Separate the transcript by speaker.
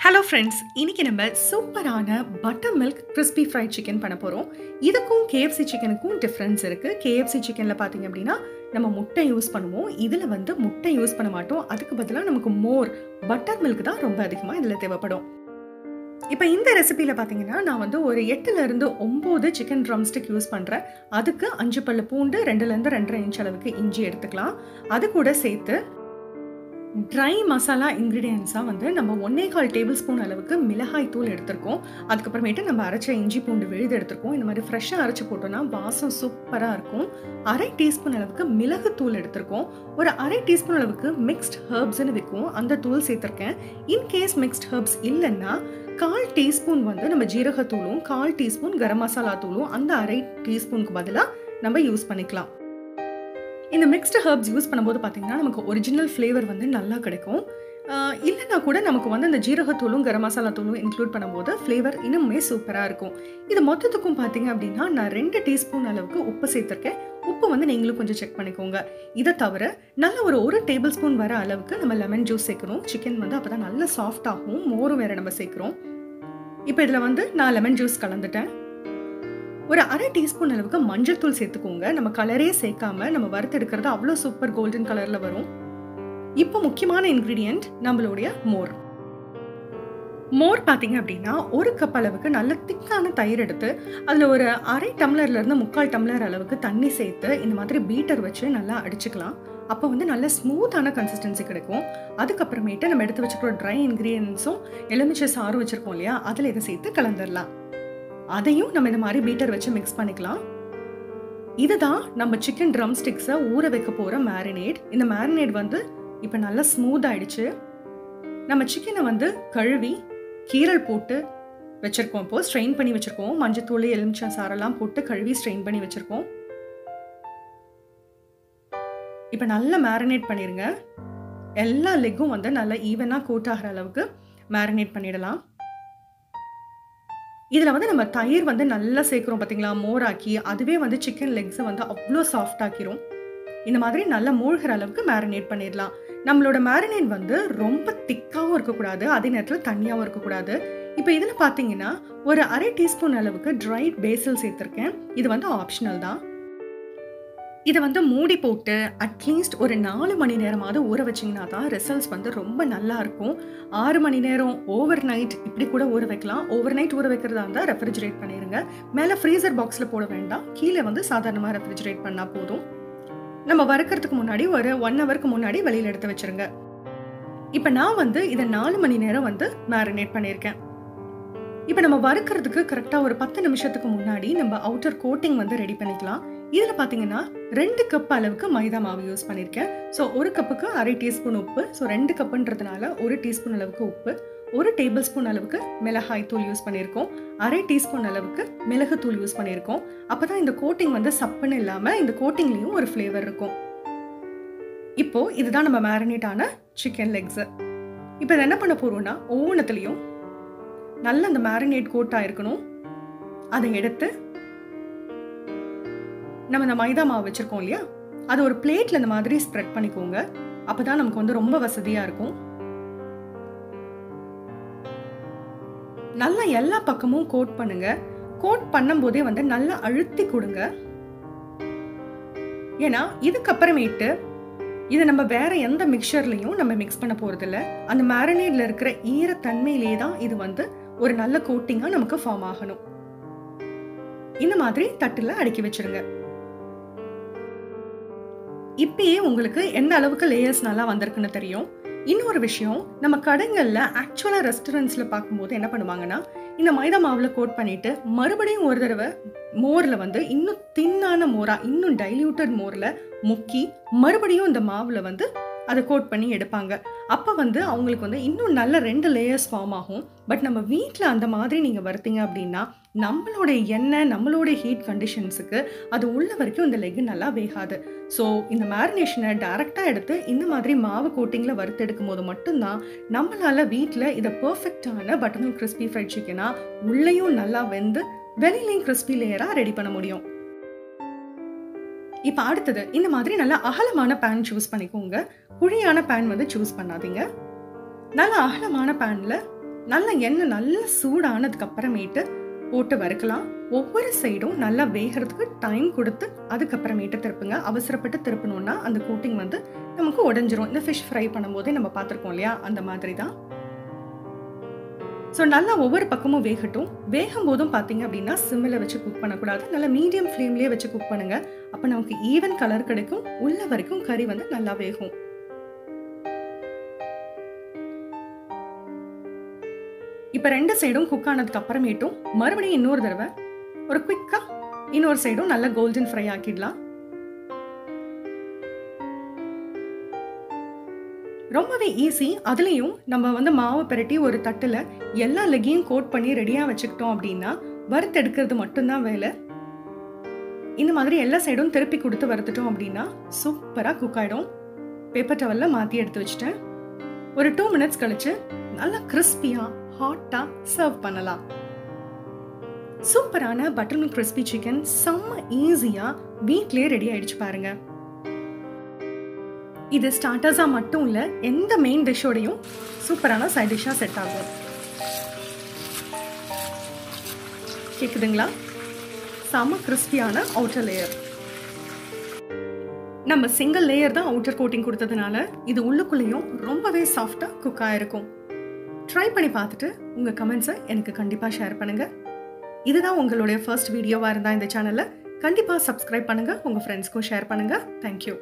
Speaker 1: Hello friends, இன்னைக்கு நம்ம சூப்பரான butter milk crispy fried chicken பண்ண போகிறோம். இதுக்கும் கேஎஃப்சி சிக்கனுக்கும் டிஃப்ரென்ஸ் இருக்குது. கேஎஃப்சி சிக்கனில் பார்த்தீங்க அப்படின்னா நம்ம முட்டை யூஸ் பண்ணுவோம். இதில் வந்து முட்டை யூஸ் பண்ண மாட்டோம். அதுக்கு பதிலாக நமக்கு பட்டர் மில்க் தான் ரொம்ப அதிகமாக இதில் தேவைப்படும். இப்போ இந்த ரெசிபியில் பார்த்தீங்கன்னா நான் வந்து ஒரு 8லேருந்து 9 சிக்கன் ட்ரம்ஸ்டிக் யூஸ் பண்ணுறேன். அதுக்கு 5 பல்லு பூண்டு, 2லேருந்து 2.5 இன்ச் அளவுக்கு இஞ்சி எடுத்துக்கலாம். அது கூட சேர்த்து ட்ரை மசாலா இன்க்ரீடியன்ஸாக வந்து நம்ம 1.25 டேபிள் ஸ்பூன் அளவுக்கு மிளகாய் தூள் எடுத்திருக்கோம். அதுக்கப்புறமேட்டு நம்ம அரைச்ச இஞ்சி பூண்டு விழுது எடுத்திருக்கோம். இந்த மாதிரி ஃப்ரெஷ்ஷாக அரைச்சி போட்டோன்னா வாசம் சூப்பராக இருக்கும். 1/2 டீஸ்பூன் அளவுக்கு மிளகு தூள் எடுத்திருக்கோம். ஒரு 1/2 டீஸ்பூன் அளவுக்கு மிக்ஸ்ட் ஹர்ப்ஸ்ன்னு விற்கும், அந்த தூள் சேர்த்துருக்கேன். இன்கேஸ் மிக்ஸ்ட் ஹர்ப்ஸ் இல்லைன்னா 1/4 டீஸ்பூன் வந்து நம்ம ஜீரகத்தூளும் 1/4 டீஸ்பூன் கரம் மசாலா தூளும் அந்த 1/2 டீஸ்பூனுக்கு பதிலாக நம்ம யூஸ் பண்ணிக்கலாம். இந்த மிக்ஸ்டு ஹர்ப்ஸ் யூஸ் பண்ணும்போது பார்த்தீங்கன்னா நமக்கு ஒரிஜினல் ஃப்ளேவர் வந்து நல்லா கிடைக்கும். இல்லைனா கூட நமக்கு வந்து அந்த ஜீரகத்தூளும் கரம் மசாலா தூளும் இன்க்ளூட் பண்ணும்போது ஃப்ளேவர் இன்னுமே சூப்பராக இருக்கும். இது மொத்தத்துக்கும் பார்த்தீங்க அப்படின்னா நான் 2 டீஸ்பூன் அளவுக்கு உப்பு சேர்த்துருக்கேன். உப்பு வந்து நீங்களும் கொஞ்சம் செக் பண்ணிக்கோங்க. இதை தவிர நல்ல ஒரு டேபிள் ஸ்பூன் வர அளவுக்கு நம்ம லெமன் ஜூஸ் சேர்க்கணும். சிக்கன் வந்து அப்போ தான் நல்லா சாஃப்ட் ஆகும். மோரும் வேறு நம்ம சேர்க்குறோம். இப்போ இதில் வந்து நான் லெமன் ஜூஸ் கலந்துட்டேன். ஒரு 1/2 டீஸ்பூன் அளவுக்கு மஞ்சள் தூள் சேர்த்துக்கோங்க. நம்ம கலரே சேர்க்காம நம்ம வறுத்து எடுக்கிறது அவ்வளோ சூப்பர் கோல்டன் கலர்ல வரும். இப்போ முக்கியமான இன்கிரீடியன்ட் நம்மளுடைய மோர் பார்த்தீங்க அப்படின்னா 1 கப் அளவுக்கு நல்ல திக்கான தயிர் எடுத்து அதில் ஒரு 1/2 டம்ளர்லேருந்து 3/4 டம்ளர் அளவுக்கு தண்ணி சேர்த்து இந்த மாதிரி பீட்டர் வச்சு நல்லா அடிச்சுக்கலாம். அப்போ வந்து நல்ல ஸ்மூத்தான கன்சிஸ்டன்சி கிடைக்கும். அதுக்கப்புறமேட்டு நம்ம எடுத்து வச்சுக்கிற ட்ரை இன்க்ரீடியன்ஸும் எலுமிச்சை சாறும் வச்சுருக்கோம் இல்லையா, அதில் இதை சேர்த்து கலந்துடலாம். அதையும் நம்ம இந்த மாதிரி பீட்டர் வச்சு மிக்ஸ் பண்ணிக்கலாம். இதுதான் நம்ம சிக்கன் ட்ரம் ஸ்டிக்ஸை ஊற வைக்க போகிற மேரினேட். இந்த மேரினேட் வந்து இப்போ நல்லா ஸ்மூத் ஆயிடுச்சு. நம்ம சிக்கனை வந்து கழுவி கீரல் போட்டு வச்சுருக்கோம். இப்போது ஸ்ட்ரெயின் பண்ணி வச்சுருக்கோம். மஞ்சத்தூள் எலுமிச்சை சாரெல்லாம் போட்டு கழுவி ஸ்ட்ரெயின் பண்ணி வச்சுருக்கோம். இப்போ நல்லா மேரினேட் பண்ணிடுங்க. எல்லா லெக்கும் வந்து நல்லா ஈவனாக கோட் ஆகிற அளவுக்கு மேரினேட் பண்ணிடலாம். இதில் வந்து நம்ம தயிர் வந்து நல்லா சேர்க்குறோம் பார்த்தீங்களா, மோராக்கி. அதுவே வந்து சிக்கன் லெக்ஸை வந்து அவ்வளோ சாஃப்ட் ஆக்கிரும். இந்த மாதிரி நல்லா மூழ்கிற அளவுக்கு மேரினேட் பண்ணிடலாம். நம்மளோட மேரினேட் வந்து ரொம்ப திக்காகவும் இருக்கக்கூடாது, அதே நேரத்தில் தண்ணியாகவும் இருக்கக்கூடாது. இப்போ இதில் பார்த்தீங்கன்னா ஒரு 1/2 டீஸ்பூன் அளவுக்கு ட்ரைட் பேசில் சேர்த்துருக்கேன். இது வந்து ஆப்ஷனல் தான். இதை வந்து மூடி போட்டு அட்லீஸ்ட் ஒரு 4 மணி நேரமாவது ஊற வச்சிங்கன்னா தான் ரிசல்ட்ஸ் வந்து ரொம்ப நல்லா இருக்கும். 6 மணி நேரம், ஓவர் நைட் இப்படி கூட ஊற வைக்கலாம். ஓவர் நைட் ஊற வைக்கிறதா இருந்தால் ரெஃப்ரிஜரேட் பண்ணிடுங்க. மேலே ஃப்ரீசர் பாக்ஸில் போட வேண்டாம், கீழே வந்து சாதாரணமாக ரெஃப்ரிஜரேட் பண்ணால் போதும். நம்ம வறுக்கிறதுக்கு முன்னாடி ஒரு 1 ஹவருக்கு முன்னாடி வெளியில் எடுத்து வச்சுருங்க. இப்போ நான் வந்து இதை 4 மணி நேரம் வந்து மேரினேட் பண்ணியிருக்கேன். இப்போ நம்ம வறுக்கிறதுக்கு கரெக்டாக ஒரு 10 நிமிஷத்துக்கு முன்னாடி நம்ம அவுட்டர் கோட்டிங் வந்து ரெடி பண்ணிக்கலாம். இதில் பார்த்தீங்கன்னா 2 கப் அளவுக்கு மைதா மாவு யூஸ் பண்ணியிருக்கேன். ஸோ 1 கப்புக்கு 1/2 டீஸ்பூன் உப்பு. ஸோ 2 கப்புன்றதுனால 1 டீஸ்பூன் அளவுக்கு உப்பு, 1 டேபிள் ஸ்பூன் அளவுக்கு மிளகாய் தூள் யூஸ் பண்ணியிருக்கோம், 1/2 டீஸ்பூன் அளவுக்கு மிளகு தூள் யூஸ் பண்ணியிருக்கோம். அப்போ தான் இந்த கோட்டிங் வந்து சப்புன்னு இல்லாமல் இந்த கோட்டிங்லேயும் ஒரு ஃப்ளேவர் இருக்கும். இப்போது இதுதான் நம்ம மேரினேட் ஆன சிக்கன் லெக்ஸு. இப்போ இதை என்ன பண்ண போகிறோம்னா ஒவ்வொன்றுத்துலேயும் நல்ல அந்த மேரினேட் கோட் ஆயிருக்கணும். அதை எடுத்து நம்ம இந்த மைதா மாவு வச்சுருக்கோம் இல்லையா, அது ஒரு பிளேட்டில் இந்த மாதிரி ஸ்ப்ரெட் பண்ணிக்கோங்க. அப்போ தான் நமக்கு வந்து ரொம்ப வசதியாக இருக்கும். நல்லா எல்லா பக்கமும் கோட் பண்ணுங்க. கோட் பண்ணும்போதே வந்து நல்லா அழுத்தி கொடுங்க. ஏன்னா இதுக்கப்புறமேட்டு இதை நம்ம வேற எந்த மிக்சர்லையும் நம்ம மிக்ஸ் பண்ண போகிறதில்ல. அந்த மேரினேட்ல இருக்கிற ஈரத்தன்மையிலே தான் இது வந்து ஒரு நல்ல கோட்டிங்காக நமக்கு ஃபார்ம் ஆகணும். இந்த மாதிரி தட்டில் அடுக்கி வச்சிருங்க. இப்பயே உங்களுக்கு எந்த அளவுக்கு லேயர்ஸ் நல்லா வந்திருக்குன்னு தெரியும். இன்னொரு விஷயம், நம்ம கடைகளில் ஆக்சுவலாக ரெஸ்டாரண்ட்ஸில் பார்க்கும்போது என்ன பண்ணுவாங்கன்னா, இந்த மைதா மாவில் கோட் பண்ணிவிட்டு மறுபடியும் ஒரு தடவை மோரில் வந்து இன்னும் தின்னான மோராக, இன்னும் டைல்யூட்டட் மோரில் முக்கி மறுபடியும் இந்த மாவில் வந்து அதை கோட் பண்ணி எடுப்பாங்க. அப்போ வந்து அவங்களுக்கு வந்து இன்னும் நல்ல 2 லேயர்ஸ் ஃபார்ம் ஆகும். பட் நம்ம வீட்டில் அந்த மாதிரி நீங்கள் வறுத்தீங்க அப்படின்னா நம்மளுடைய எண்ணெய், நம்மளுடைய ஹீட் கண்டிஷன்ஸுக்கு அது உள்ள வரைக்கும் இந்த லெக் நல்லா வேகாது. ஸோ இந்த மேரினேஷனை டைரெக்டாக எடுத்து இந்த மாதிரி மாவு கோட்டிங்கில் வறுத்து எடுக்கும் போது மட்டும்தான் நம்மளால் வீட்டில் இதை பர்ஃபெக்டான பட்டர்மில்க் கிறிஸ்பி ஃப்ரைட் சிக்கனாக உள்ளேயும் நல்லா வெந்து வெளியிலையும் கிறிஸ்பி லேயராக ரெடி பண்ண முடியும். இப்போ அடுத்தது இந்த மாதிரி நல்லா அகலமான பேன் சூஸ் பண்ணிக்கோங்க. குழியான பேன் வந்து சூஸ் பண்ணாதீங்க. நல்ல அகலமான பேனில் நல்லா எண்ணெய் நல்லா சூடானதுக்கு அப்புறமேட்டு போட்டு வறுக்கலாம். ஒவ்வொரு சைடும் நல்லா வேகிறதுக்கு டைம் கொடுத்து அதுக்கப்புறமேட்டு திருப்புங்க. அவசரப்பட்டு திருப்பணும்னா அந்த கோட்டிங் வந்து நமக்கு உடைஞ்சிரும். இந்த ஃபிஷ் ஃப்ரை பண்ணும்போதே நம்ம பார்த்துருக்கோம் இல்லையா, அந்த மாதிரி தான். ஸோ நல்லா ஒவ்வொரு பக்கமும் வேகட்டும். வேகும் போதும் பார்த்தீங்க அப்படின்னா சிம்மில் வச்சு குக் பண்ணக்கூடாது, நல்லா மீடியம் ஃப்ளேம்லேயே வச்சு குக் பண்ணுங்க. அப்போ நமக்கு ஈவன் கலர் கிடைக்கும், உள்ள வரைக்கும் கறி வந்து நல்லா வேகும். இப்போ 2 சைடும் குக் ஆனதுக்கு அப்புறமேட்டும் மறுபடியும் இன்னொரு தடவை ஒரு குவிக்கா இன்னொரு சைடும் நல்லா கோல்டன் ஃப்ரை ஆக்கிடலாம். ரொம்பவே ஈஸி. அதுலேயும் நம்ம வந்து மாவு பிரட்டி ஒரு தட்டில் எல்லா லெக்கையும் கோட் பண்ணி ரெடியாக வச்சுக்கிட்டோம் அப்படின்னா வறுத்தெடுக்கிறது மட்டும்தான் வேலை. இந்த மாதிரி எல்லா சைடும் திருப்பி கொடுத்து வறுத்துட்டோம் அப்படின்னா சூப்பராக குக் ஆகிடும். பேப்பர் டவலில் மாற்றி எடுத்து வச்சுட்டேன். ஒரு 2 மினிட்ஸ் கழிச்சு நல்லா கிறிஸ்பியாக ஹாட்டாக சர்வ் பண்ணலாம். சூப்பரான பட்டர்மில்க் கிறிஸ்பி சிக்கன் செம்ம ஈஸியாக வீட்லேயே ரெடி ஆயிடுச்சு பாருங்க. இது ஸ்டார்டர்ஸா மட்டும் இல்ல, எந்த மெயின் டிஷ்ஷோடையும் சூப்பரான சைட் டிஷ்ஷா செட் ஆகும். கேக்குதுங்களா? செம்ம கிறிஸ்பியான அவுட்டர் லேயர். நம்ம சிங்கிள் லேயர் தான் அவுட்டர் கோட்டிங் கொடுத்ததுனால இது உள்ளுக்குள்ளேயும் ரொம்பவே சாஃப்டா குக் ஆயிருக்கும். ட்ரை பண்ணி பார்த்துட்டு உங்க கமெண்ட்ஸை எனக்கு கண்டிப்பா ஷேர் பண்ணுங்க. இதுதான் உங்களுடைய ஃபர்ஸ்ட் வீடியோவா இருந்தா இந்த சேனலை கண்டிப்பா சப்ஸ்கிரைப் பண்ணுங்க, உங்க ஃப்ரெண்ட்ஸ்க்கும் ஷேர் பண்ணுங்க. தேங்க்யூ.